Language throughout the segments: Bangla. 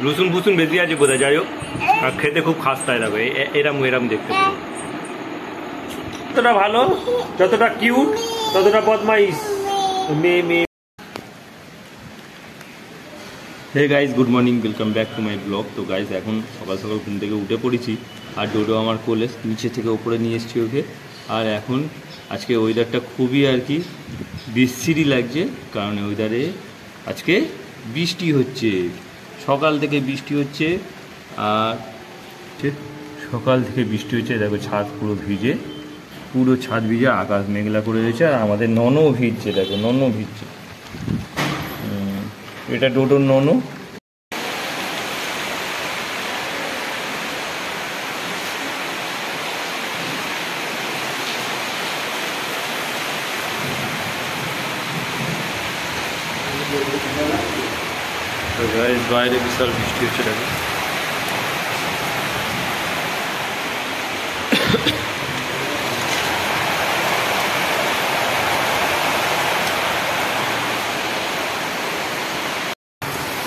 রসুন ফুসুন বেশি আছে বোধহয়, যাই হোক। আর খেতে খুব খাস্তায় লাগবে, এরম এরম দেখতে। যতটা ভালো, যতটা কিউট, ততটা বদমাইশ মেয়ে মেয়ে। Hey guys, good morning, welcome back to my vlog. তো গাইজ এখন সকাল সকাল ঘুম থেকে উঠে পড়েছি, আর ডোডো আমার কোলে, নিচে থেকে ওপরে নিয়ে এসেছি ওকে। আর এখন আজকে ওয়েদারটা খুবই আর কি বিশ্রী লাগছে, কারণ ওয়েদারে আজকে বৃষ্টি হচ্ছে, সকাল থেকে বৃষ্টি হচ্ছে। আর সকাল থেকে বৃষ্টি হচ্ছে, দেখো ছাদ পুরো ভিজে, পুরো ছাদ ভিজে, আকাশ মেঘলা করে রয়েছে। আর আমাদের ননও ভিজছে, দেখো ননও ভিজছে। এটা ডোডোর ননও। বাইরে বিশাল বৃষ্টি হচ্ছে, দেখো।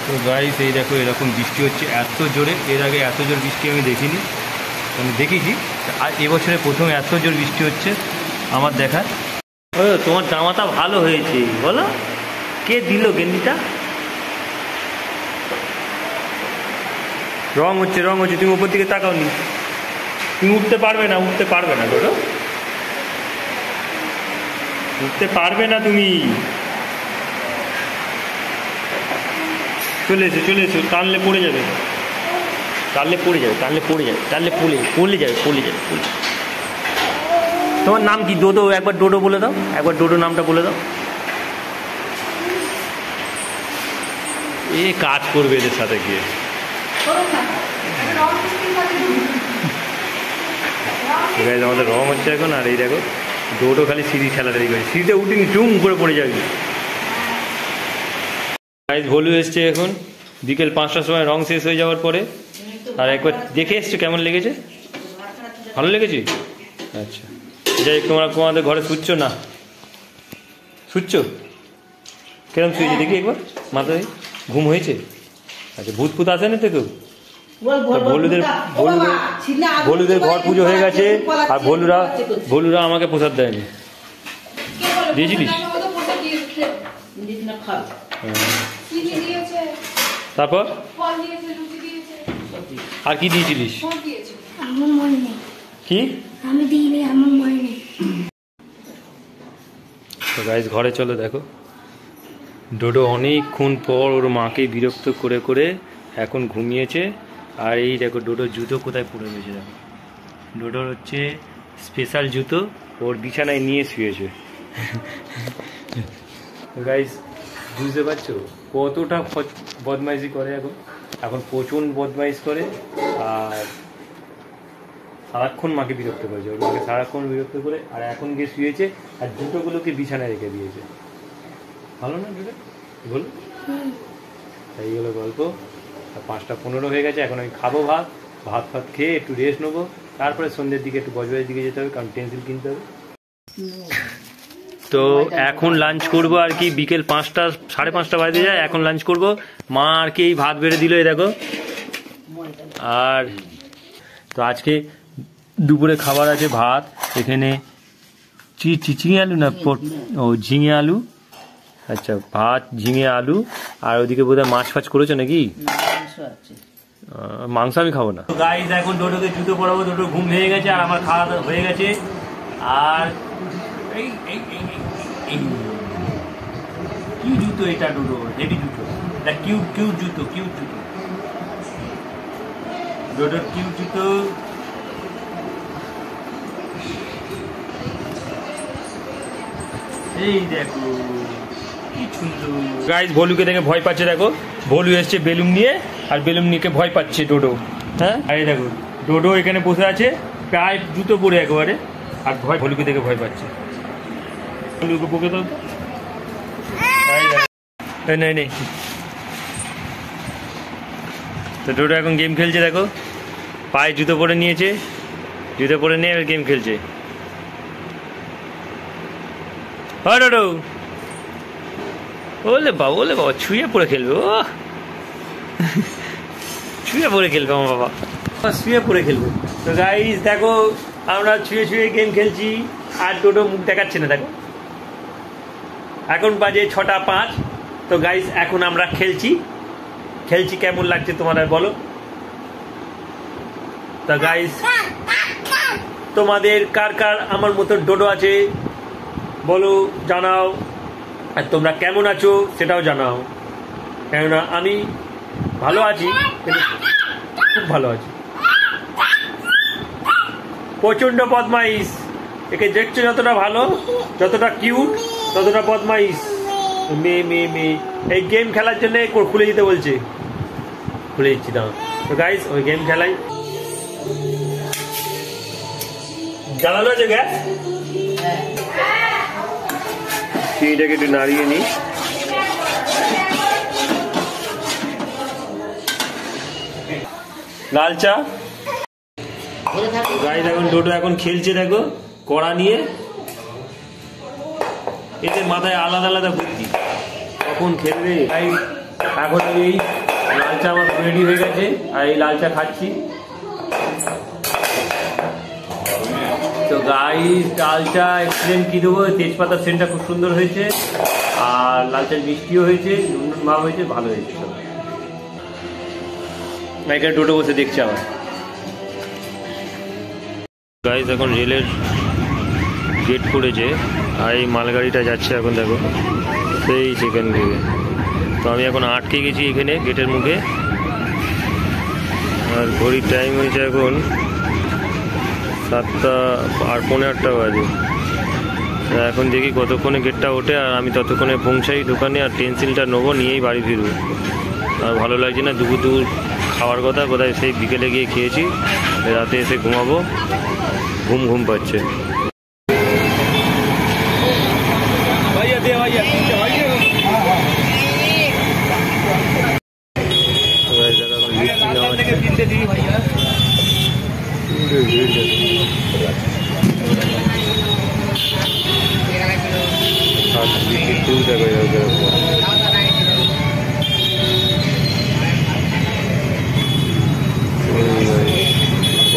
তো গাইস এই দেখো এরকম বৃষ্টি হচ্ছে এত জোরে, এর আগে এত জোর বৃষ্টি আমি দেখিনি, আমি দেখেছি, আর এবছরে প্রথম এত জোর বৃষ্টি হচ্ছে আমার দেখা। ও তোমার জামাটা ভালো হয়েছে বলো, কে দিল গেঞ্জিটা? রং হচ্ছে, রং হচ্ছে, তুমি উপর দিকে তাকাও নি, তুমি উঠতে পারবে না, উঠতে পারবে না ধরো, উঠতে পারবে না তুমি। চলে এসো, চলে এসো, টানলে পড়ে যাবে, টানলে পড়ে যাবে, টানলে পড়ে যাবে, টানলে পড়ে যাবে, পড়ে যাবে, পড়ে যাবে। তোমার নাম কি? ডোডো, একবার ডোডো বলে দাও, একবার ডোডো নামটা বলে দাও। এ কাজ করবে এদের সাথে গিয়ে। আমাদের রং হচ্ছে এখন, আর এই দেখো ডোডো খালি সিঁড়ি খেলাটাই করে, সিঁড়িতে উঠিনি টুম করে পড়ে যাবে। ভলু এসছে এখন বিকেল 5টার সময়, রং শেষ হয়ে যাওয়ার পরে। আর একবার দেখে এসছো কেমন লেগেছে? ভালো লেগেছে? আচ্ছা, যাই তোমাদের ঘরে শুচ্ছ না? শুচ্ছ? কিরম শুয়েছে দেখি একবার, মাথায় ঘুম হয়েছে? আচ্ছা, ভূত ফুত আসে না তো কেউ? ভলুদের ঘর পুজো হয়ে গেছে, আর ভলুরা আমাকে প্রসাদ দেয়নি, দিয়েছিলিস? তারপর আর কি দিয়েছিলিস? কি? তো গাইস ঘরে চলো, দেখো ডোডো অনেকক্ষণ পর ওর মাকে বিরক্ত করে করে এখন ঘুমিয়েছে। আর এই দেখো ডোডোর জুতো কোথায় পড়ে রয়েছে, দেখো ডোডোর হচ্ছে স্পেশাল জুতো, ওর বিছানায় নিয়ে শুয়েছে। গাইস বুঝতে পারছো কতটা বদমাইশি করে এখন, এখন প্রচণ্ড বদমাইশ করে। আর সারাক্ষণ মাকে বিরক্ত করেছে, ওর মাকে সারাক্ষণ বিরক্ত করে, আর এখন গিয়ে শুয়েছে আর জুতোগুলোকে বিছানায় রেখে দিয়েছে। ভালো না জুতো বলো? এই হলো গল্প। 5টা 15 হয়ে গেছে, এখন আমি খাবো ভাত, ভাত ফাত খেয়ে একটু রেস্ট নেবো, তারপরে সন্ধ্যের দিকে একটু বজবাজের দিকে যেতে হবে, কারণ পেন্সিল কিনতে হবে। তো এখন লাঞ্চ করব আর কি, বিকেল 5টা 5:30 বাজে যায়, এখন লাঞ্চ করব। মা আর কি ভাত বেড়ে দিল, এই দেখো। আর তো আজকে দুপুরে খাবার আছে ভাত, এখানে চিচিঙে আলু না ঝিঙে আলু, আচ্ছা ভাত ঝিঙে আলু, আর ওদিকে বোধহয় মাছ ফাছ করেছো নাকি? মাংস আমি খাবো না। গাইস এখন ডোডোকে জুতো পরাবো, ডোডো ঘুম ভেঙে গেছে, আর আমার খাওয়া দাওয়া হয়ে গেছে। আর কি জুতো এটা ডোডো? হেভি জুতো, কিউট জুতো, কিউট জুতো, ডোডোর কিউট জুতো। এই দেখো কি সুন্দর। গাইস ভলুকে দেখে ভয় পাচ্ছে, দেখো ভলু এসছে বেলুন নিয়ে, আর বেলুন নিয়ে ভয় পাচ্ছে ডোডো। হ্যাঁ, আর এই দেখো ডোডো এখানে বসে আছে প্রায় জুতো পরে একেবারে, আর ভলুকে দেখে ভয় পাচ্ছে। ভলুকে বকে দাও তো, নেই। তো ডোডো এখন গেম খেলছে, দেখো পায়ে জুতো পরে নিয়েছে, জুতো পরে নিয়ে গেম খেলছে। হ্যাঁ ডোডো, ওলে বাবা ছুঁয়ে পড়ে খেলবে। ও শুয়ে পড়ে খেলবে আমার বাবা, শুয়ে পড়ে খেলবে। তো গাইস দেখো আমরা শুয়ে শুয়ে গেম খেলছি আর টোটো মুখ দেখাচ্ছে না। দেখো এখন বাজে 6:05। তো গাইস এখন আমরা খেলছি কেমন লাগছে তোমার বলো। তো গাইস তোমাদের কার কার আমার মতো ডোডো আছে বলো, জানাও। আর তোমরা কেমন আছো সেটাও জানাও, কেননা আমি ভালো আছি, কিন্তু খুব ভালো আছি। প্রচণ্ড বদমাইশ, একে দেখছো যতটা ভালো, যতটা কিউট, ততটা বদমাইশ। মেয়ে মেয়ে মেয়ে এই গেম খেলার জন্য খুলে দিতে বলছে, খুলে দিচ্ছি দাও। তো গাইস ওই গেম খেলাই। জ্বালানো আছে গ্যাস, চিনিটাকে একটু নাড়িয়ে নি। লাল চা। গাইস এখন টোটো এখন খেলছে দেখো কড়া নিয়ে, এদের মাথায় আলাদা আলাদা বুদ্ধি, কখন খেলবে। এখন এই লাল চা আমার রেডি হয়ে গেছে আর এই লাল চা খাচ্ছি। তো গাইস লাল চা এক্সিলেন্ট কি দেবো, তেজপাতার সেন্টটা খুব সুন্দর হয়েছে আর লাল চা মিষ্টিও হয়েছে, নুন ভাব হয়েছে, ভালো হয়েছে সব। এখানে টোটো বসে দেখছে আমার। গাইস এখন রেলের গেট করেছে আর এই মালগাড়িটা যাচ্ছে এখন দেখো সেই সেখান থেকে। তো আমি এখন আটকে গেছি এখানে গেটের মুখে আর ঘড়ির টাইম হয়েছে এখন 7:08 বাজে। এখন দেখি কতক্ষণে গেটটা ওঠে আর আমি ততক্ষণে পৌঁছাই দোকানে আর পেন্সিলটা নেবো, নিয়েই বাড়ি ফিরবো। আর ভালো লাগছে না, দুপুর খাওয়ার কথা কোথায় সেই বিকেলে গিয়ে খেয়েছি, রাতে এসে ঘুমাবো, ঘুম পাচ্ছে।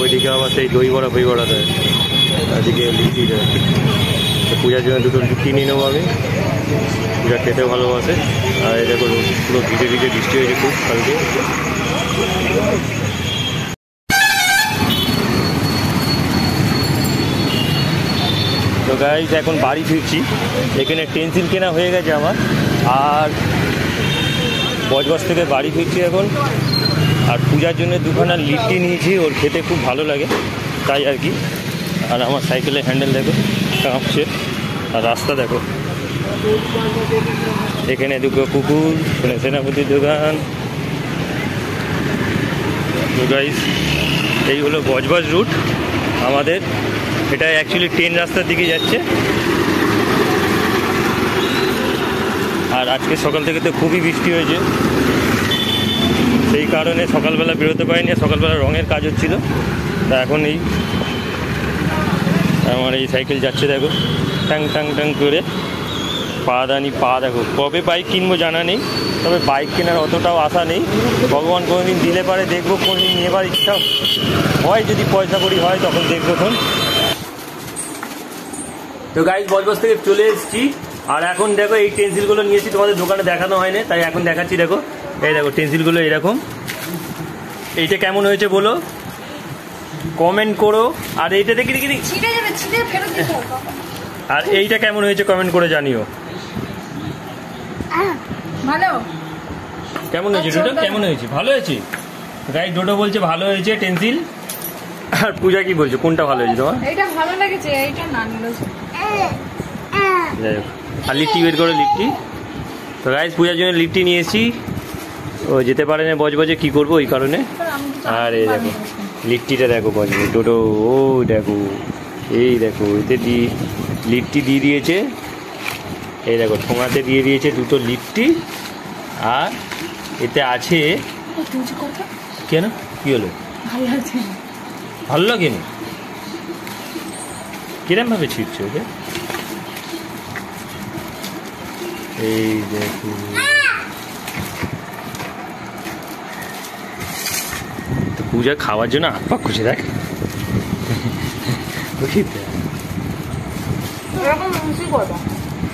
ওইদিকে আবার সেই দই বড়া ফই বড়া দেয়, এদিকে লিচি দেয়। তো পূজার জন্য দুটো লিচি নিয়ে নেবো আমি, পূজা খেতে ভালোবাসে। আর এই দেখো পুরো ভিজে ভিজে বৃষ্টি হয়েছে খুব কালকে। তো গাইস এখন বাড়ি ফিরছি, এখানে পেন্সিল কেনা হয়ে গেছে আমার আর বজবজ থেকে বাড়ি ফিরছি এখন। আর পূজার জন্য দুখানা লিট্টি নিয়েছি, ওর খেতে খুব ভালো লাগে তাই আর কি। আর আমার সাইকেলের হ্যান্ডেল দেখো কাঁপছে, আর রাস্তা দেখো, এখানে দুটো কুকুর, এখানে সেনাপতির দোকান। তো গাইস এই হলো বজবজ রুট আমাদের, এটা অ্যাকচুয়ালি ট্রেন রাস্তার দিকে যাচ্ছে। আর আজকে সকাল থেকে তো খুবই বৃষ্টি হয়েছে, সেই কারণে সকালবেলা বেরোতে পারিনি। সকালবেলা রঙের কাজ হচ্ছিল, তা এখন এই আমার এই সাইকেল যাচ্ছে দেখো টাং টাং টাং করে। পা দেখো, কবে বাইক কিনবো জানা নেই, তবে বাইক কেনার অতটাও আশা নেই। ভগবান কোনোদিন দিলে পারে দেখবো, কোনোদিন নেবার ইচ্ছা হয়, যদি পয়সা করি হয় তখন দেখবো। তো গাইস বজবজ থেকে চলে এসেছি আর এখন দেখো এই পেন্সিলগুলো নিয়েছি, তোমাদের দোকানে দেখানো হয়নি তাই এখন দেখাচ্ছি। দেখো এই দেখো পেন্সিলগুলো এরকম, এইটা কেমন হয়েছে বলো, কমেন্ট করো। আর এইটা দেখি দেখি, আর এইটা কেমন হয়েছে কমেন্ট করে জানিও। ভালো কেমন হয়েছে ডোডো, কেমন হয়েছে? ভালো হয়েছে গাইস, ডোডো বলছে ভালো হয়েছে পেন্সিল। আর পূজা কি বলছো, কোনটা ভালো হয়েছে তোমার? এইটা ভালো লেগেছে, এইটা না নিলো। যাই হোক, আর লিট্টি বের করো লিট্টি। তো গাইস পূজার জন্য লিট্টি নিয়ে এসেছি, ও যেতে পারে না বজবজে, কি করবো ওই কারণে। আর এই দেখো লিট্টিটা দেখো বজবজ, ডোডো ও দেখো, এই দেখো এতে লিট্টি দিয়ে দিয়েছে, এই দেখো ঠোঙাতে দিয়ে দিয়েছে দুটো লিট্টি। আর এতে আছে কেন, কি হলো, ভালো লাগে না, কিরম ভাবে ছিটছে ওকে। এই দেখো তো পূজা খাওয়ার জন্য আপাক খুশি দেখ।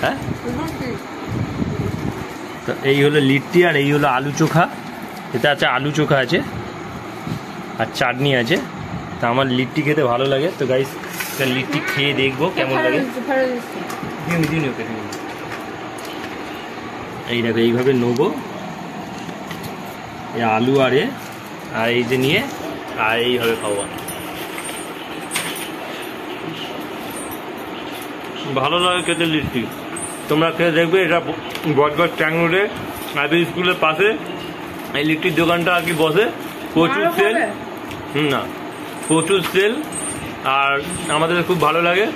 হ্যাঁ, তো এই হলো লিট্টি আর এই হলো আলু চোখা। এটা আছে আলু চোখা আছে আর চাটনি আছে। তা আমার লিট্টি খেতে ভালো লাগে, তো গাইস লিট্টি খেয়ে দেখবো কেমন লাগে। এই দেখো এইভাবে নেবো, এই আলু আর এই যে নিয়ে আর এইভাবে খাবো। ভালো লাগে খেতে লিট্টি, তোমরা খেয়ে দেখবে। এটা বজবজ ট্যাং রোডে আইবি স্কুলের পাশে এই লিট্টির দোকানটা আর কি বসে। প্রচুর সেল, না প্রচুর সেল, আর আমাদের খুব ভালো লাগে,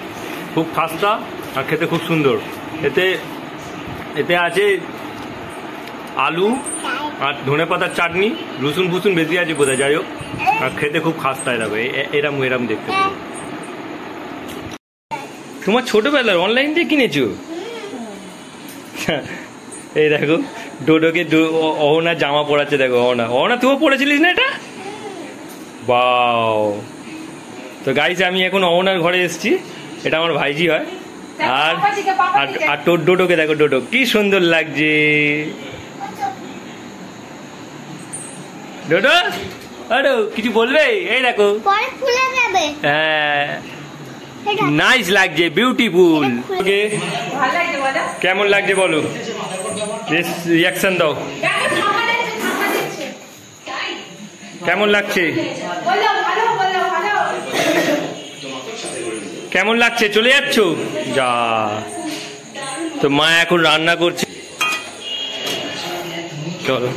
খুব খাস্তা আর খেতে খুব সুন্দর। এতে আছে আলু আর ধনে পাতার চাটনি, রসুন ফুসুন বেশি আছে বোধহয়, যাই হোক, আর খেতে খুব খাস্তা। দেখো এরম দেখতে। তোমার ছোটবেলার অনলাইন দিয়ে কিনেছো? এই দেখো ডোডোকে অহনা জামা পরাচ্ছে। দেখো অহনা তুইও পরেছিলিস না এটা? বাও। তো গাইস আমি এখন অহনার ঘরে এসেছি, এটা আমার ভাইজি হয়। আর তোর ডোডোকে দেখো, ডোডো কি সুন্দর লাগছে। ডোডো আরে কিছু বলবে? এই দেখো হ্যাঁ নাইস লাগছে, বিউটিফুল। কেমন লাগছে বলো, রিয়াকশন দাও। কেমন লাগছে? কেমন লাগছে? চলে যাচ্ছ? যা। তো মা এখন রান্না করছে, চলো।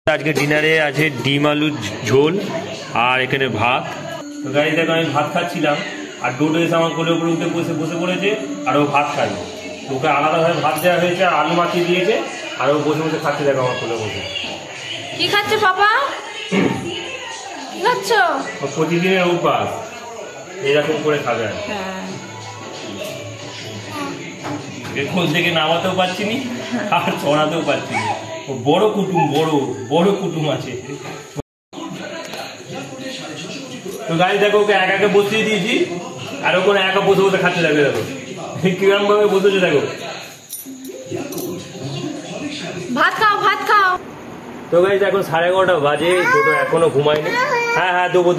আজকে ডিনারে আছে ডিম আলু ঝোল আর এখানে ভাত। তো গাড়ি দেখো আমি ভাত খাচ্ছিলাম, আর ডোডো এসে আমার কোলের উপরে উঠে বসে পড়েছে, আর ও ভাত খায়। ওকে আলাদাভাবে ভাত দেওয়া হয়েছে, আলু মাখিয়ে দিয়েছে, আর ও বসে বসে খাচ্ছে। দেখো আমার কোলে বসে কি খাচ্ছে পাপা? কি খাচ্ছ? প্রতিদিনের অভ্যাস, এরকম করে খাবে। খোঁজ থেকে নামাতেও পারছি নি আর চড়াতেও পারছি না। বড় কুটুম, বড় কুটুম আছে। তো গাড়ি দেখো ওকে একা বসিয়ে দিয়েছি, আর ওখানে একা বসে বসে খাচ্ছে। দেখো দেখো কিরম ভাবে বসেছে, দেখো। ভাত খাও, ভাত খাও। তো গাইজ এখন 11:30 বাজে, ডোডো এখনো ঘুমায়নি। হ্যাঁ দেবো।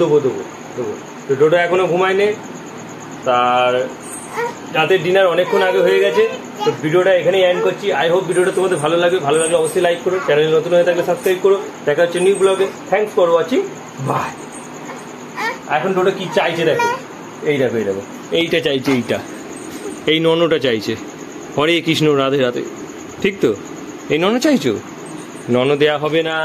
তো ডোডো এখনো ঘুমায়নি, তার রাতের ডিনার অনেকক্ষণ আগে হয়ে গেছে। তো ভিডিওটা এখানেই এন্ড করছি। আই হোপ ভিডিওটা তোমাদের ভালো লাগবে অবশ্যই লাইক করো, চ্যানেল নতুন হয়ে থাকলে সাবস্ক্রাইব করো। দেখা হচ্ছে নিউ ব্লগে। Thanks for watching, bye. এখন ডোডো কি চাইছে দেখো, এই দেখো এইটা চাইছে, এই ননটা চাইছে। হরে কৃষ্ণ, রাধে রাধে। ঠিক তো, এই নন চাইছো? নন দেয়া হবে না।